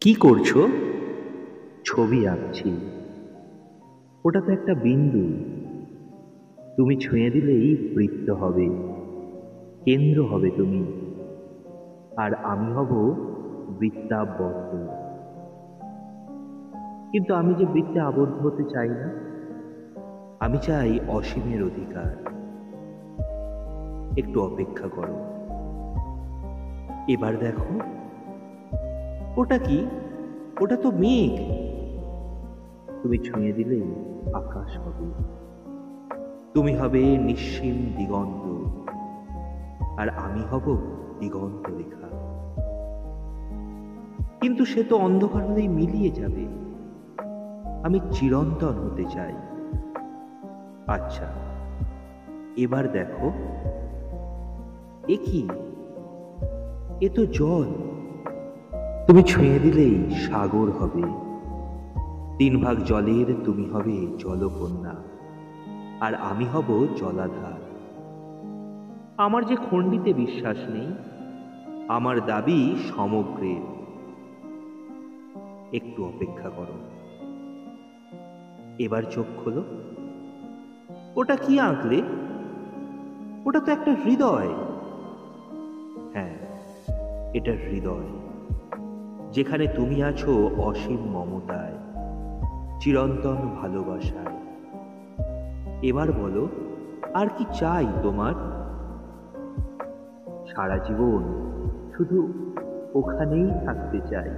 কি করছো? ছবি আঁকছি। ওটা তো একটা বিন্দু। তুমি ছুঁয়ে দিলেই বৃত্ত হবে, কেন্দ্র হবে তুমি, আর আমি হব বৃত্তাবদ্ধ। কিন্তু আমি যে বৃত্তে আবদ্ধ হতে চাই না। আমি চাই অসীমের অধিকার। একটু অপেক্ষা করো। এবার দেখো, ওটা কি? ওটা তো মেঘ। তুমি ছুঁয়ে দিলেই আকাশ হবে। তুমি হবে নিঃসীম দিগন্ত, আর আমি হব দিগন্ত রেখা। কিন্তু সে তো অন্ধকার হলেই মিলিয়ে যাবে। আমি চিরন্তন হতে চাই। আচ্ছা, এবার দেখো, এ কি? এ তো জল। তুমি ছুঁয়ে দিলেই সাগর হবে। 3 ভাগ জলের তুমি হবে জলকন্যা, আর আমি হব জলাধার। আমার যে খণ্ডিতে বিশ্বাস নেই, আমার দাবি সমগ্রের। একটু অপেক্ষা করো। এবার চোখ খোলো। ওটা কি আঁকলে? ওটা তো একটা হৃদয়। হ্যাঁ, এটা হৃদয়, যেখানে তুমি আছো অসীম মমতায়, চিরন্তন ভালোবাসায়। এবার বলো, আর কি চাই তোমার? সারা জীবন শুধু ওখানেই থাকতে চাই।